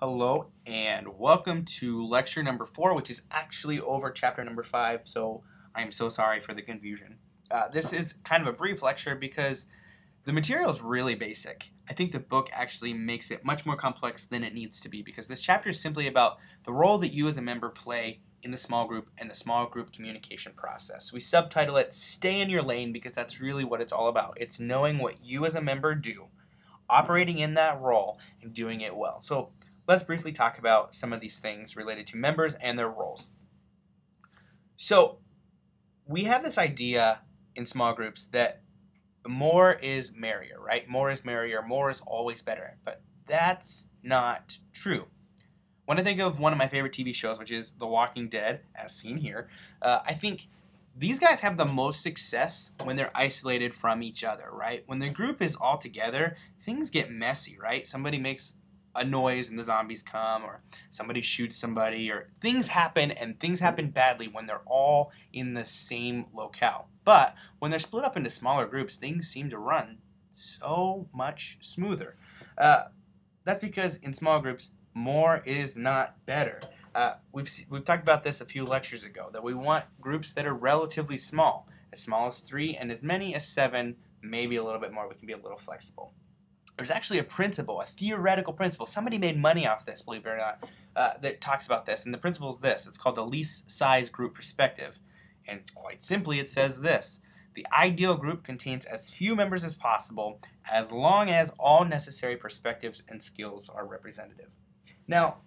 Hello and welcome to lecture number 4, which is actually over chapter number 5, so I'm so sorry for the confusion. This is kind of a brief lecture because the material is really basic. I think the book actually makes it much more complex than it needs to be because this chapter is simply about the role that you as a member play in the small group and the small group communication process. We subtitle it Stay in Your Lane because that's really what it's all about. It's knowing what you as a member do, operating in that role, and doing it well. So let's briefly talk about some of these things related to members and their roles. So we have this idea in small groups that more is merrier, right? More is merrier, more is always better. But that's not true. When I think of one of my favorite TV shows, which is The Walking Dead, as seen here, I think these guys have the most success when they're isolated from each other, right? When the group is all together, things get messy, right? Somebody makes a noise and the zombies come, or somebody shoots somebody, or things happen, and things happen badly when they're all in the same locale. But when they're split up into smaller groups, things seem to run so much smoother. That's because in small groups, more is not better. We've talked about this a few lectures ago, that we want groups that are relatively small as 3 and as many as 7, maybe a little bit more. We can be a little flexible. There's actually a principle, a theoretical principle. Somebody made money off this, believe it or not, that talks about this. And the principle is this. It's called the least size group perspective. And quite simply, it says this. The ideal group contains as few members as possible, as long as all necessary perspectives and skills are representative. Now,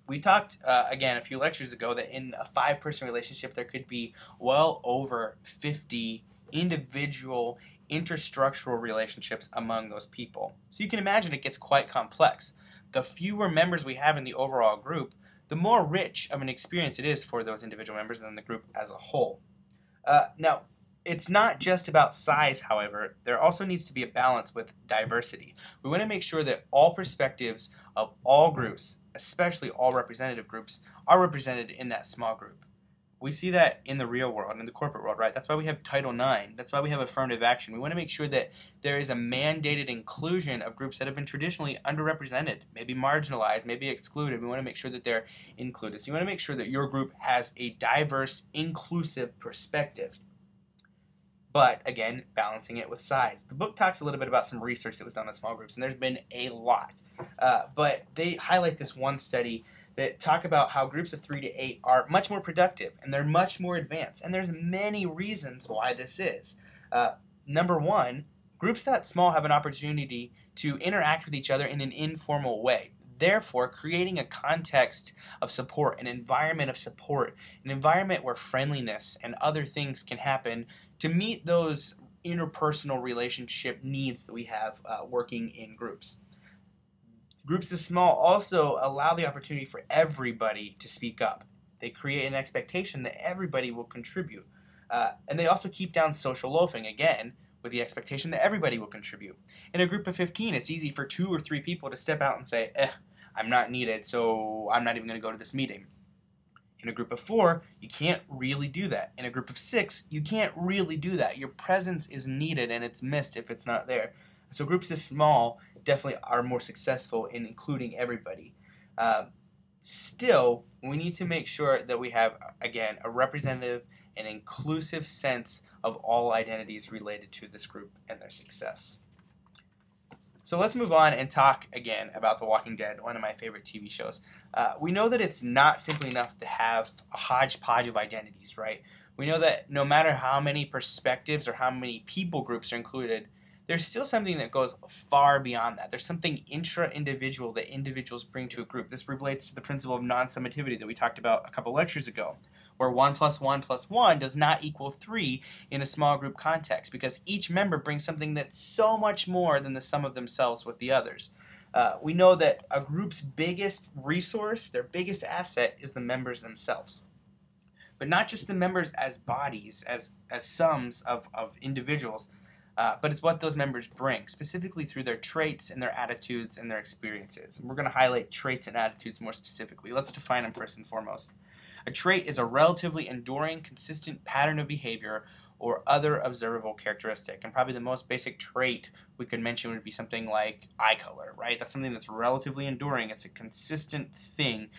we talked, again, a few lectures ago that in a 5-person relationship, there could be well over 50 individual interstructural relationships among those people. So you can imagine it gets quite complex. The fewer members we have in the overall group, the more rich of an experience it is for those individual members and the group as a whole. Now, it's not just about size, however. There also needs to be a balance with diversity. We want to make sure that all perspectives of all groups, especially all representative groups, are represented in that small group. We see that in the real world, in the corporate world, right? That's why we have Title IX. That's why we have affirmative action. We want to make sure that there is a mandated inclusion of groups that have been traditionally underrepresented, maybe marginalized, maybe excluded. We want to make sure that they're included. So you want to make sure that your group has a diverse, inclusive perspective. But again, balancing it with size. The book talks a little bit about some research that was done on small groups, and there's been a lot. But they highlight this one study that talk about how groups of 3 to 8 are much more productive and they're much more advanced. And there's many reasons why this is. Number one, groups that small have an opportunity to interact with each other in an informal way. Therefore, creating a context of support, an environment of support, an environment where friendliness and other things can happen to meet those interpersonal relationship needs that we have working in groups. Groups as small also allow the opportunity for everybody to speak up. They create an expectation that everybody will contribute. And they also keep down social loafing, again, with the expectation that everybody will contribute. In a group of 15, it's easy for 2 or 3 people to step out and say, I'm not needed, so I'm not even going to go to this meeting. In a group of 4, you can't really do that. In a group of 6, you can't really do that. Your presence is needed and it's missed if it's not there. So groups this small definitely are more successful in including everybody. Still, we need to make sure that we have, again, a representative and inclusive sense of all identities related to this group and their success. So let's move on and talk again about The Walking Dead, one of my favorite TV shows. We know that it's not simply enough to have a hodgepodge of identities, right? We know that no matter how many perspectives or how many people groups are included, there's still something that goes far beyond that. There's something intra-individual that individuals bring to a group. This relates to the principle of non-summativity that we talked about a couple lectures ago, where 1 + 1 + 1 does not equal 3 in a small group context, because each member brings something that's so much more than the sum of themselves with the others. We know that a group's biggest resource, their biggest asset, is the members themselves. But not just the members as bodies, as sums of individuals, but it's what those members bring, specifically through their traits and their attitudes and their experiences. And we're going to highlight traits and attitudes more specifically. Let's define them first and foremost. A trait is a relatively enduring, consistent pattern of behavior or other observable characteristic. And probably the most basic trait we could mention would be something like eye color, right? That's something that's relatively enduring. It's a consistent thing.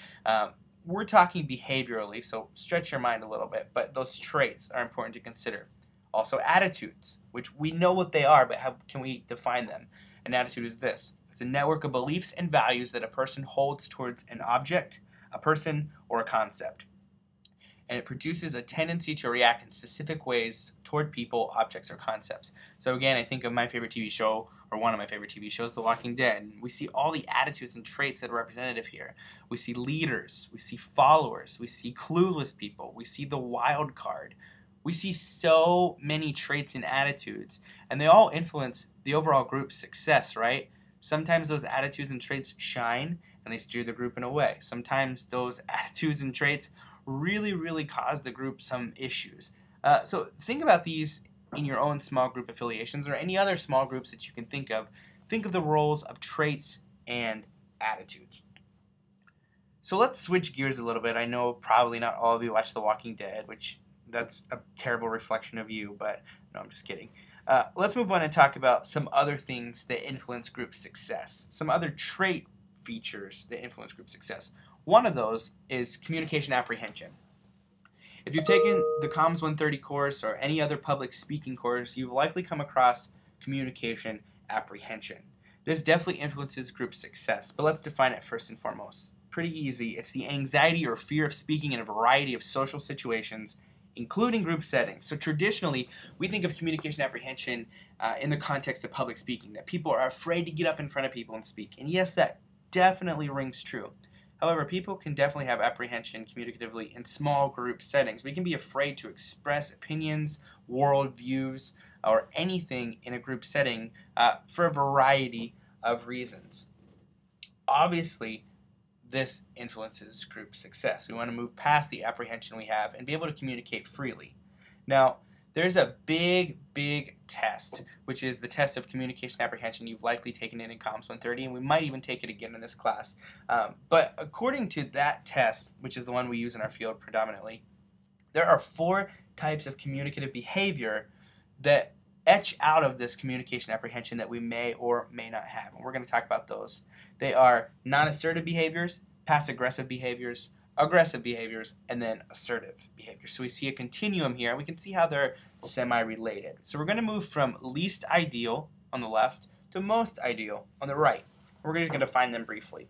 We're talking behaviorally, so stretch your mind a little bit, but those traits are important to consider. Also attitudes, which we know what they are, but how can we define them? An attitude is this. It's a network of beliefs and values that a person holds towards an object, a person, or a concept. And it produces a tendency to react in specific ways toward people, objects, or concepts. So again, I think of my favorite TV show, or one of my favorite TV shows, The Walking Dead. And we see all the attitudes and traits that are representative here. We see leaders, we see followers, we see clueless people, we see the wild card. We see so many traits and attitudes, and they all influence the overall group's success, right? Sometimes those attitudes and traits shine, and they steer the group in a way. Sometimes those attitudes and traits really cause the group some issues. So think about these in your own small group affiliations or any other small groups that you can think of. Think of the roles of traits and attitudes. So let's switch gears a little bit. I know probably not all of you watch The Walking Dead, which that's a terrible reflection of you, but no, I'm just kidding. Let's move on and talk about some other things that influence group success, some other trait features that influence group success. One of those is communication apprehension. If you've taken the Comms 130 course or any other public speaking course, you've likely come across communication apprehension. This definitely influences group success, but let's define it first and foremost. Pretty easy. It's the anxiety or fear of speaking in a variety of social situations, including group settings. So traditionally, we think of communication apprehension in the context of public speaking, that people are afraid to get up in front of people and speak. And yes, that definitely rings true. However, people can definitely have apprehension communicatively in small group settings. We can be afraid to express opinions, worldviews, or anything in a group setting for a variety of reasons. Obviously, this influences group success. We want to move past the apprehension we have and be able to communicate freely. Now, there's a big test, which is the test of communication apprehension. You've likely taken it in Comms 130, and we might even take it again in this class. But according to that test, which is the one we use in our field predominantly, there are 4 types of communicative behavior that etch out of this communication apprehension that we may or may not have. And we're going to talk about those. They are non-assertive behaviors, passive-aggressive behaviors, aggressive behaviors, and then assertive behaviors. So we see a continuum here, and we can see how they're semi-related. So we're going to move from least ideal on the left to most ideal on the right. We're just going to define them briefly.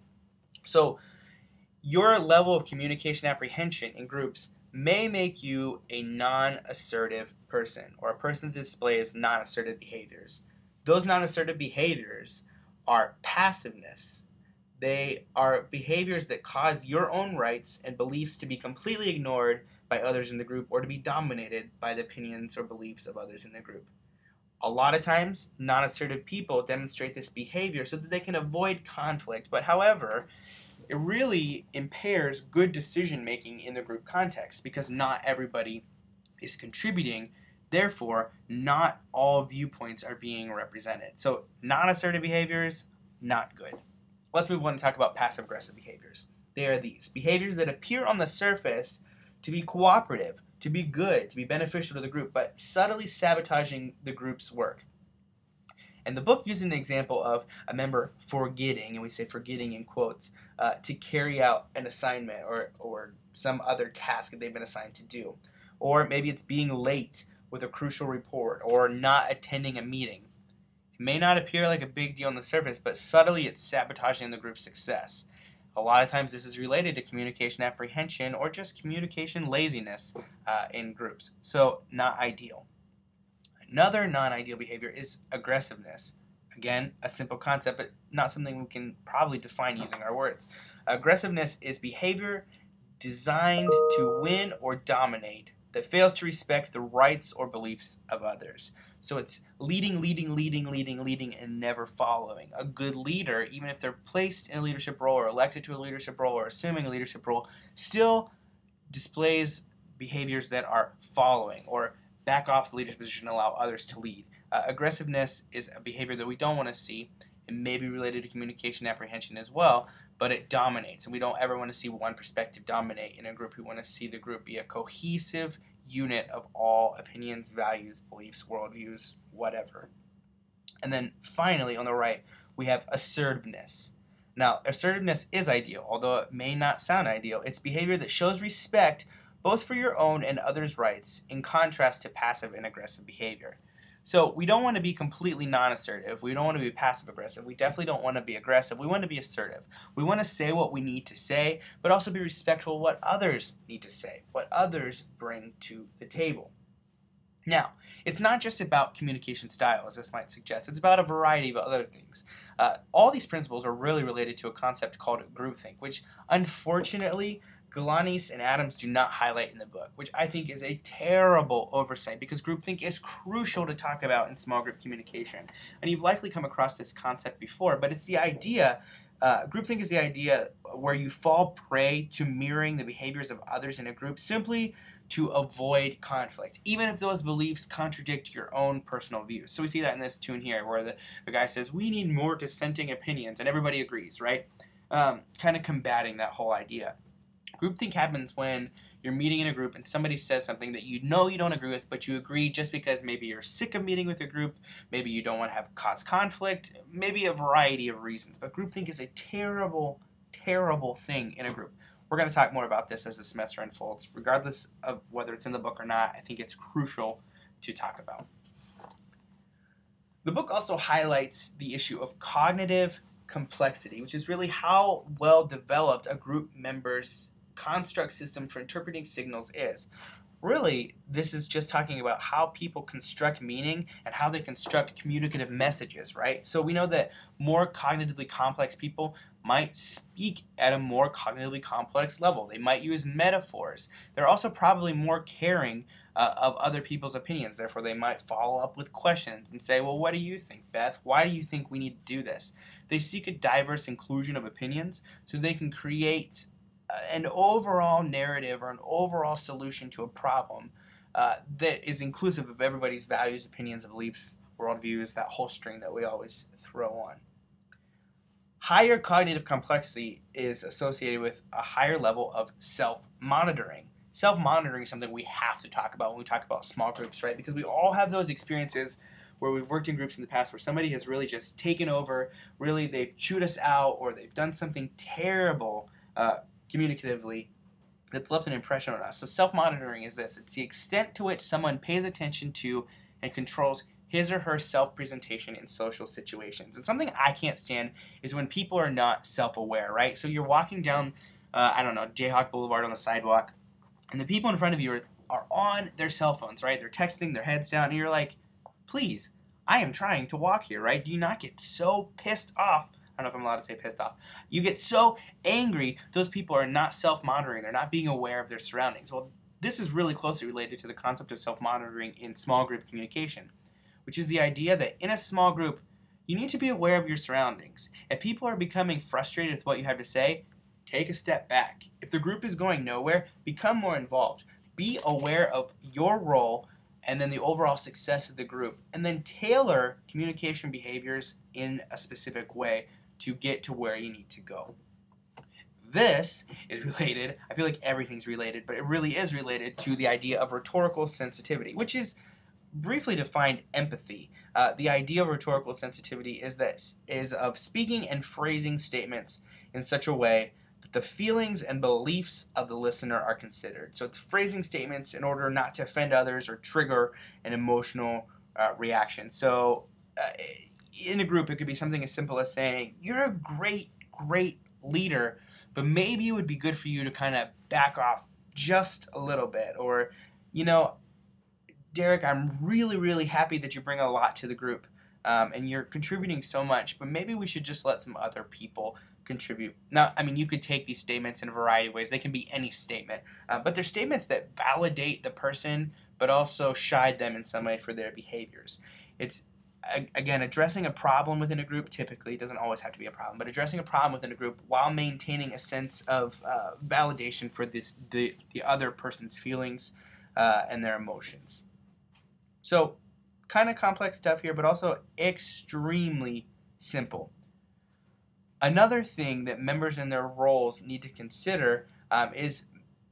So your level of communication apprehension in groups may make you a non-assertive person, or a person that displays non-assertive behaviors. Those non-assertive behaviors are passiveness. They are behaviors that cause your own rights and beliefs to be completely ignored by others in the group, or to be dominated by the opinions or beliefs of others in the group. A lot of times, non-assertive people demonstrate this behavior so that they can avoid conflict, but however, it really impairs good decision making in the group context because not everybody is contributing. Therefore, not all viewpoints are being represented. So non-assertive behaviors, not good. Let's move on and talk about passive-aggressive behaviors. They are these behaviors that appear on the surface to be cooperative, to be good, to be beneficial to the group, but subtly sabotaging the group's work. And the book uses an example of a member forgetting, and we say forgetting in quotes, to carry out an assignment or some other task that they've been assigned to do. Or maybe it's being late with a crucial report, or not attending a meeting. It may not appear like a big deal on the surface, but subtly it's sabotaging the group's success. A lot of times this is related to communication apprehension or just communication laziness in groups. So not ideal. Another non-ideal behavior is aggressiveness. Again, a simple concept, but not something we can probably define using our words. Aggressiveness is behavior designed to win or dominate that fails to respect the rights or beliefs of others. So it's leading, and never following. A good leader, even if they're placed in a leadership role or elected to a leadership role or assuming a leadership role, still displays behaviors that are following or back off the leadership position and allow others to lead. Aggressiveness is a behavior that we don't want to see. It may be related to communication apprehension as well, but it dominates, and we don't ever want to see one perspective dominate in a group. We want to see the group be a cohesive unit of all opinions, values, beliefs, worldviews, whatever. And then finally, on the right, we have assertiveness. Now, assertiveness is ideal, although it may not sound ideal. It's behavior that shows respect both for your own and others' rights, in contrast to passive and aggressive behavior. So we don't want to be completely non-assertive. We don't want to be passive-aggressive. We definitely don't want to be aggressive. We want to be assertive. We want to say what we need to say, but also be respectful of what others need to say, what others bring to the table. Now, it's not just about communication style, as this might suggest. It's about a variety of other things. All these principles are really related to a concept called groupthink, which unfortunately Galanis and Adams do not highlight in the book, which I think is a terrible oversight because groupthink is crucial to talk about in small group communication. And you've likely come across this concept before, but it's the idea, groupthink is the idea where you fall prey to mirroring the behaviors of others in a group simply to avoid conflict, even if those beliefs contradict your own personal views. So we see that in this tune here where the guy says, we need more dissenting opinions, and everybody agrees, right? Kind of combating that whole idea. Groupthink happens when you're meeting in a group and somebody says something that you know you don't agree with, but you agree just because maybe you're sick of meeting with a group, maybe you don't want to cause conflict, maybe a variety of reasons. But groupthink is a terrible, terrible thing in a group. We're going to talk more about this as the semester unfolds. Regardless of whether it's in the book or not, I think it's crucial to talk about. The book also highlights the issue of cognitive complexity, which is really how well developed a group member's construct system for interpreting signals is. Really, this is just talking about how people construct meaning and how they construct communicative messages, right? So we know that more cognitively complex people might speak at a more cognitively complex level. They might use metaphors. They're also probably more caring of other people's opinions. Therefore, they might follow up with questions and say, well, what do you think, Beth? Why do you think we need to do this? They seek a diverse inclusion of opinions so they can create an overall narrative or an overall solution to a problem that is inclusive of everybody's values, opinions, beliefs, worldviews, that whole string that we always throw on. Higher cognitive complexity is associated with a higher level of self-monitoring. Self-monitoring is something we have to talk about when we talk about small groups, right? Because we all have those experiences where we've worked in groups in the past where somebody has really just taken over, really they've chewed us out, or they've done something terrible communicatively that's left an impression on us. So self-monitoring is this. It's the extent to which someone pays attention to and controls his or her self-presentation in social situations. And something I can't stand is when people are not self-aware, right? So you're walking down, Jayhawk Boulevard on the sidewalk, and the people in front of you are on their cell phones, right? They're texting, their heads down, and you're like, please, I am trying to walk here, right? Do you not get so pissed off? I don't know if I'm allowed to say pissed off. You get so angry, those people are not self-monitoring. They're not being aware of their surroundings. Well, this is really closely related to the concept of self-monitoring in small group communication, which is the idea that in a small group, you need to be aware of your surroundings. If people are becoming frustrated with what you have to say, take a step back. If the group is going nowhere, become more involved. Be aware of your role and then the overall success of the group, and then tailor communication behaviors in a specific way to get to where you need to go. This is related, I feel like everything's related, but it really is related to the idea of rhetorical sensitivity, which is briefly defined empathy. The idea of rhetorical sensitivity is of speaking and phrasing statements in such a way that the feelings and beliefs of the listener are considered. So it's phrasing statements in order not to offend others or trigger an emotional reaction. So in a group, it could be something as simple as saying, you're a great, great leader, but maybe it would be good for you to kind of back off just a little bit. Or, Derek, I'm really, really happy that you bring a lot to the group and you're contributing so much, but maybe we should just let some other people contribute. Now, you could take these statements in a variety of ways. They can be any statement, but they're statements that validate the person, but also chide them in some way for their behaviors. It's, again, addressing a problem within a group. Typically, it doesn't always have to be a problem, but addressing a problem within a group while maintaining a sense of validation for the other person's feelings and their emotions. So, kind of complex stuff here, but also extremely simple. Another thing that members in their roles need to consider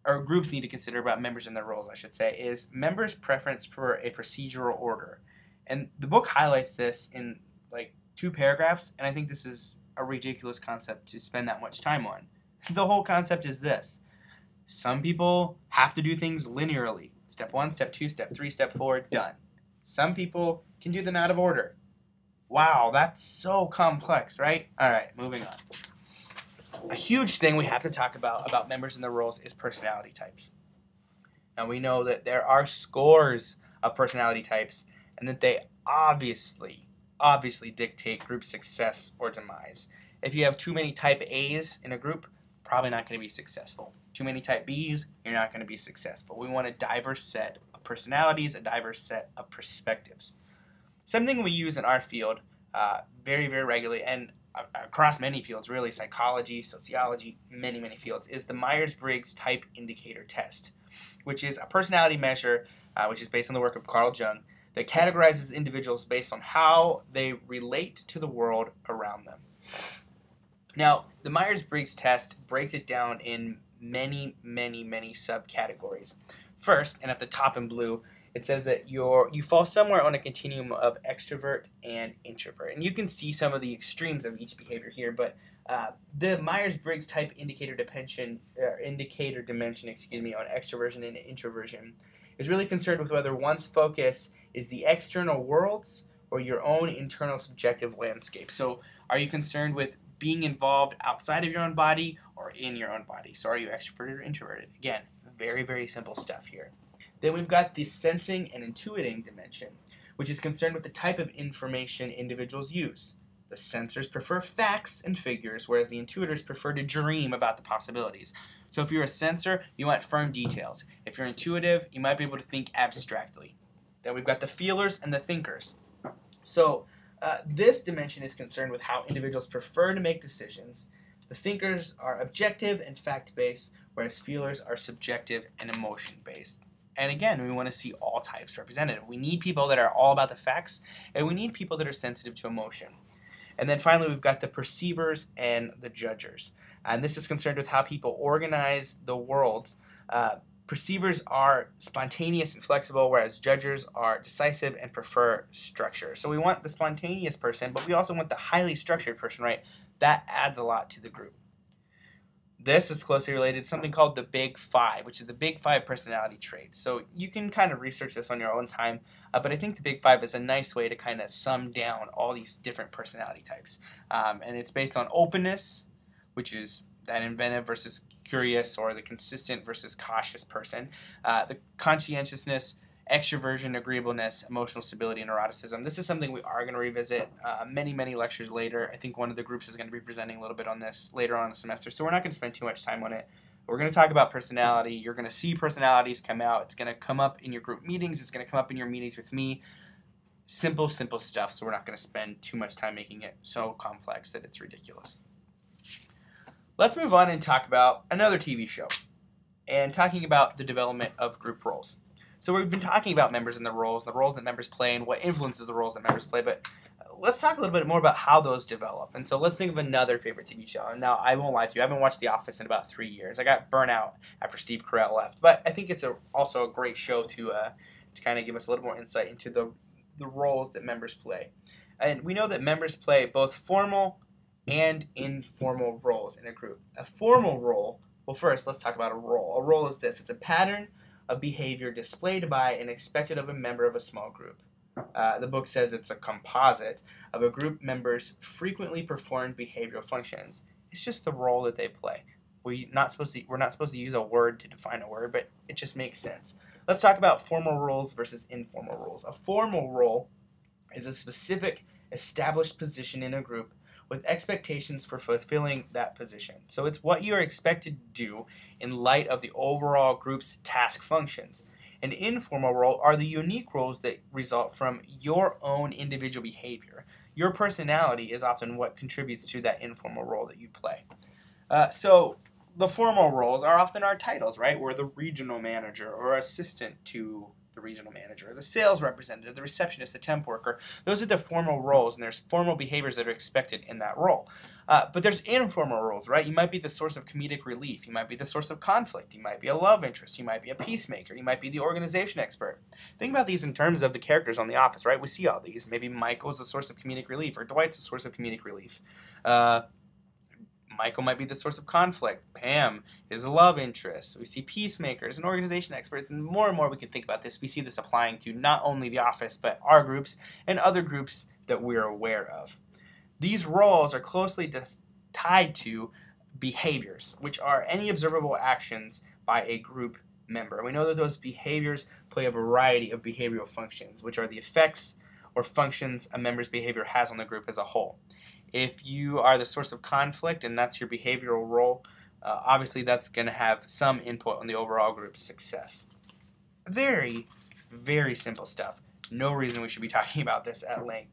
or groups need to consider about members and their roles, I should say, is members' preference for a procedural order. And the book highlights this in like 2 paragraphs, and I think this is a ridiculous concept to spend that much time on. The whole concept is this. Some people have to do things linearly. Step 1, step 2, step 3, step 4, done. Some people can do them out of order. Wow, that's so complex, right? All right, moving on. A huge thing we have to talk about members and their roles is personality types. Now we know that there are scores of personality types and that they obviously dictate group success or demise. If you have too many type A's in a group, probably not going to be successful. Too many type B's, you're not going to be successful. We want a diverse set of personalities, a diverse set of perspectives. Something we use in our field very, very regularly, and across many fields, really, psychology, sociology, many fields, is the Myers-Briggs Type Indicator Test, which is a personality measure, which is based on the work of Carl Jung, that categorizes individuals based on how they relate to the world around them. Now, the Myers-Briggs test breaks it down in many subcategories. First, and at the top in blue, it says that you fall somewhere on a continuum of extrovert and introvert. And you can see some of the extremes of each behavior here, but the Myers-Briggs type indicator dimension on extroversion and introversion is really concerned with whether one's focus is the external worlds or your own internal subjective landscape. So are you concerned with being involved outside of your own body or in your own body? So are you extroverted or introverted? Again, very simple stuff here. Then we've got the sensing and intuiting dimension, which is concerned with the type of information individuals use. The sensors prefer facts and figures, whereas the intuitors prefer to dream about the possibilities. So if you're a sensor, you want firm details. If you're intuitive, you might be able to think abstractly. Then we've got the feelers and the thinkers. So this dimension is concerned with how individuals prefer to make decisions. The thinkers are objective and fact-based, whereas feelers are subjective and emotion-based. And again, we want to see all types represented. We need people that are all about the facts, and we need people that are sensitive to emotion. And then finally, we've got the perceivers and the judgers. And this is concerned with how people organize the world. Perceivers are spontaneous and flexible, whereas judgers are decisive and prefer structure. So we want the spontaneous person, but we also want the highly structured person, right? That adds a lot to the group. This is closely related to something called the Big Five, which is the Big Five personality traits. So you can kind of research this on your own time, but I think the Big Five is a nice way to kind of sum down all these different personality types. And it's based on openness, which is that inventive versus curious, or the consistent versus cautious person, the conscientiousness, extroversion, agreeableness, emotional stability, and neuroticism. This is something we are going to revisit many lectures later. I think one of the groups is going to be presenting a little bit on this later on in the semester, so we're not going to spend too much time on it. We're going to talk about personality. You're going to see personalities come out. It's going to come up in your group meetings. It's going to come up in your meetings with me. Simple stuff, so we're not going to spend too much time making it so complex that it's ridiculous. Let's move on and talk about another TV show, and talking about the development of group roles. So we've been talking about members and the roles that members play, and what influences the roles that members play, but let's talk a little bit more about how those develop. And so let's think of another favorite TV show. And now, I won't lie to you, I haven't watched The Office in about 3 years. I got burnt out after Steve Carell left, but I think it's also a great show to kind of give us a little more insight into the roles that members play. And we know that members play both formal and informal roles in a group. A formal role, well, first let's talk about a role. A role is this: it's a pattern of behavior displayed by and expected of a member of a small group. The book says it's a composite of a group members frequently performed behavioral functions. It's just the role that they play. We're not supposed to use a word to define a word, but it just makes sense. Let's talk about formal roles versus informal roles. A formal role is a specific established position in a group with expectations for fulfilling that position. So it's what you are expected to do in light of the overall group's task functions. An informal role are the unique roles that result from your own individual behavior. Your personality is often what contributes to that informal role that you play. So the formal roles are often our titles, right? We're the regional manager or assistant to the regional manager, the sales representative, the receptionist, the temp worker. Those are the formal roles, and there's formal behaviors that are expected in that role. But there's informal roles, right? You might be the source of comedic relief. You might be the source of conflict. You might be a love interest. You might be a peacemaker. You might be the organization expert. Think about these in terms of the characters on The Office, right? We see all these. Maybe Michael's the source of comedic relief, or Dwight's the source of comedic relief. Michael might be the source of conflict. Pam is a love interest. We see peacemakers and organization experts, and more we can think about this. We see this applying to not only The Office, but our groups and other groups that we're aware of. These roles are closely tied to behaviors, which are any observable actions by a group member. We know that those behaviors play a variety of behavioral functions, which are the effects or functions a member's behavior has on the group as a whole. If you are the source of conflict and that's your behavioral role, obviously that's going to have some input on the overall group's success. Very, very simple stuff. No reason we should be talking about this at length.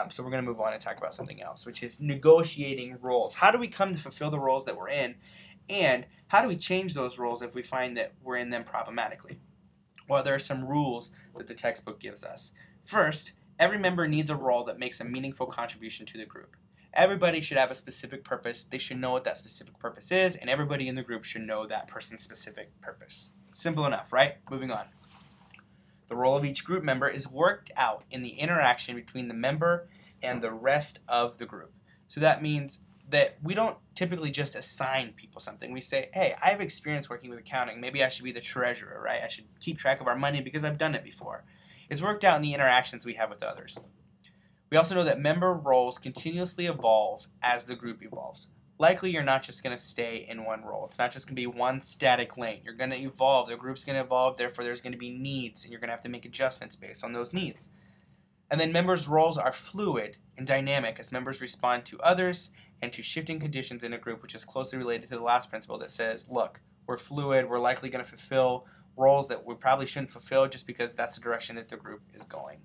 So we're going to move on and talk about something else, which is negotiating roles. How do we come to fulfill the roles that we're in, and how do we change those roles if we find that we're in them problematically? Well, there are some rules that the textbook gives us. First, every member needs a role that makes a meaningful contribution to the group. Everybody should have a specific purpose. They should know what that specific purpose is, and everybody in the group should know that person's specific purpose. Simple enough, right? Moving on. The role of each group member is worked out in the interaction between the member and the rest of the group. So that means that we don't typically just assign people something. We say, hey, I have experience working with accounting. Maybe I should be the treasurer, right? I should keep track of our money because I've done it before. It's worked out in the interactions we have with others. We also know that member roles continuously evolve as the group evolves. Likely you're not just going to stay in one role. It's not just going to be one static lane. You're going to evolve. The group's going to evolve. Therefore, there's going to be needs, and you're going to have to make adjustments based on those needs. And then members' roles are fluid and dynamic as members respond to others and to shifting conditions in a group, which is closely related to the last principle that says, look, we're fluid. We're likely going to fulfill roles that we probably shouldn't fulfill just because that's the direction that the group is going.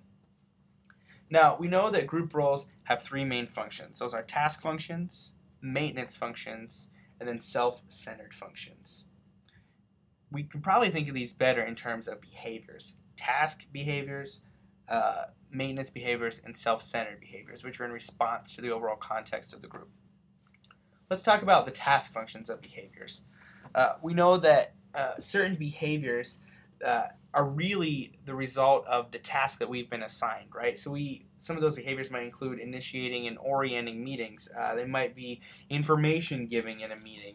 Now, we know that group roles have three main functions. Those are task functions, maintenance functions, and then self-centered functions. We can probably think of these better in terms of behaviors. Task behaviors, maintenance behaviors, and self-centered behaviors, which are in response to the overall context of the group. Let's talk about the task functions of behaviors. We know that certain behaviors are really the result of the task that we've been assigned, right? So some of those behaviors might include initiating and orienting meetings. They might be information giving in a meeting.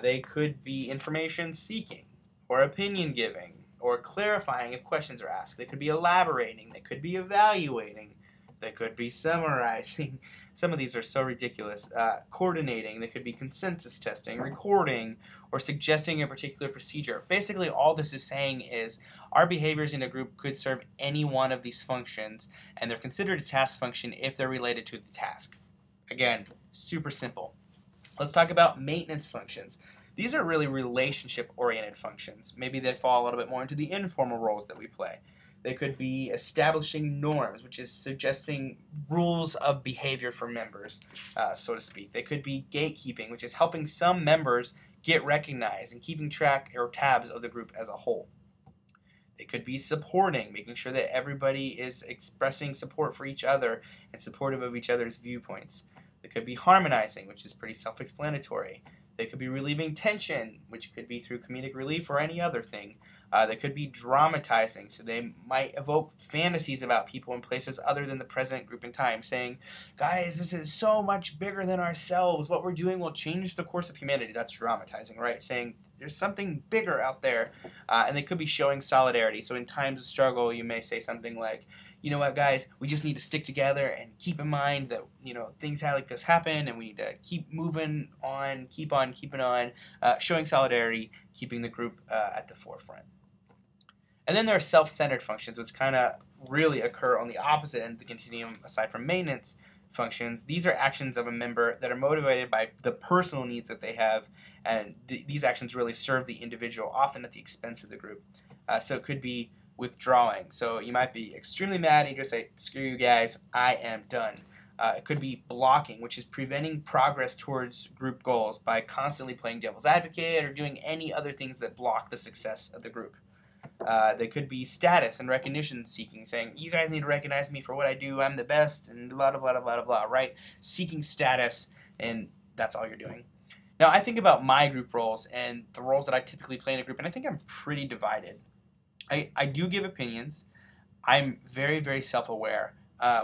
They could be information seeking or opinion giving or clarifying if questions are asked. They could be elaborating. They could be evaluating. They could be summarizing. Some of these are so ridiculous. Coordinating. They could be consensus testing, recording, or suggesting a particular procedure. Basically, all this is saying is our behaviors in a group could serve any one of these functions, and they're considered a task function if they're related to the task. Again, super simple. Let's talk about maintenance functions. These are really relationship-oriented functions. Maybe they fall a little bit more into the informal roles that we play. They could be establishing norms, which is suggesting rules of behavior for members, so to speak. They could be gatekeeping, which is helping some members get recognized and keeping track or tabs of the group as a whole. They could be supporting, making sure that everybody is expressing support for each other and supportive of each other's viewpoints. They could be harmonizing, which is pretty self-explanatory. They could be relieving tension, which could be through comedic relief or any other thing. They could be dramatizing, so they might evoke fantasies about people in places other than the present group and time, saying, guys, this is so much bigger than ourselves. What we're doing will change the course of humanity. That's dramatizing, right? Saying there's something bigger out there. And they could be showing solidarity. So in times of struggle, you may say something like, you know what, guys, we just need to stick together and keep in mind that, things like this happen and we need to keep moving on, keep on keeping on, showing solidarity, keeping the group at the forefront. And then there are self-centered functions, which kind of really occur on the opposite end of the continuum aside from maintenance functions. These are actions of a member that are motivated by the personal needs that they have, and these actions really serve the individual, often at the expense of the group. So it could be withdrawing. So you might be extremely mad and you just say, screw you guys, I am done. It could be blocking, which is preventing progress towards group goals by constantly playing devil's advocate or doing any other things that block the success of the group. They could be status and recognition seeking, saying, you guys need to recognize me for what I do, I'm the best, and blah, blah, blah, blah, blah, blah, right? Seeking status, and that's all you're doing. Now, I think about my group roles and the roles that I typically play in a group, and I think I'm pretty divided. I do give opinions. I'm very, very self-aware.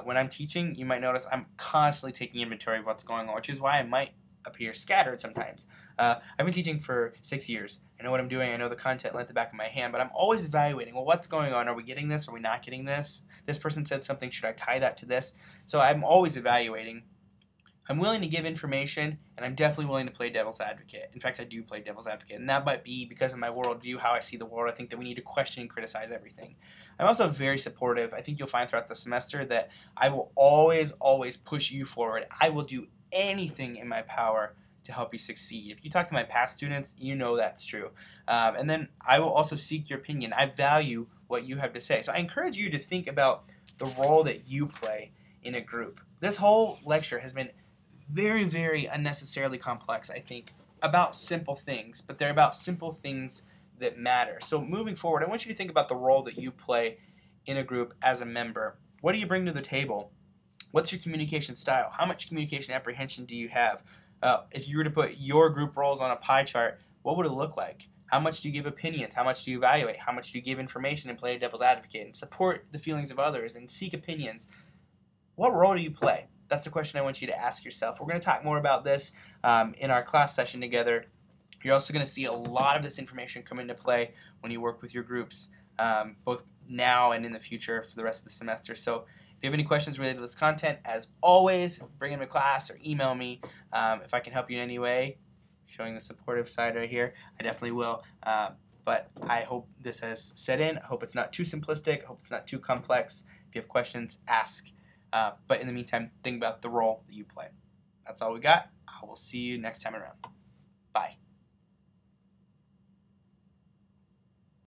When I'm teaching, you might notice I'm constantly taking inventory of what's going on, which is why I might appear scattered sometimes. I've been teaching for 6 years. I know what I'm doing. I know the content at the back of my hand, but I'm always evaluating, well, what's going on? Are we getting this? Are we not getting this? This person said something. Should I tie that to this? So I'm always evaluating. I'm willing to give information, and I'm definitely willing to play devil's advocate. In fact, I do play devil's advocate, and that might be because of my worldview, how I see the world. I think that we need to question and criticize everything. I'm also very supportive. I think you'll find throughout the semester that I will always, always push you forward. I will do anything in my power to help you succeed. If you talk to my past students, you know that's true. And then I will also seek your opinion. I value what you have to say. So I encourage you to think about the role that you play in a group. This whole lecture has been very, very unnecessarily complex, I think, about simple things, but they're about simple things that matter. So moving forward, I want you to think about the role that you play in a group as a member. What do you bring to the table? What's your communication style? How much communication apprehension do you have? If you were to put your group roles on a pie chart, what would it look like? How much do you give opinions? How much do you evaluate? How much do you give information and play devil's advocate and support the feelings of others and seek opinions? What role do you play? That's the question I want you to ask yourself. We're going to talk more about this in our class session together. You're also going to see a lot of this information come into play when you work with your groups, both now and in the future for the rest of the semester. So if you have any questions related to this content, as always, bring them to class or email me. If I can help you in any way, showing the supportive side right here, I definitely will. But I hope this has set in. I hope it's not too simplistic. I hope it's not too complex. If you have questions, ask. But in the meantime, think about the role that you play. That's all we got. I will see you next time around.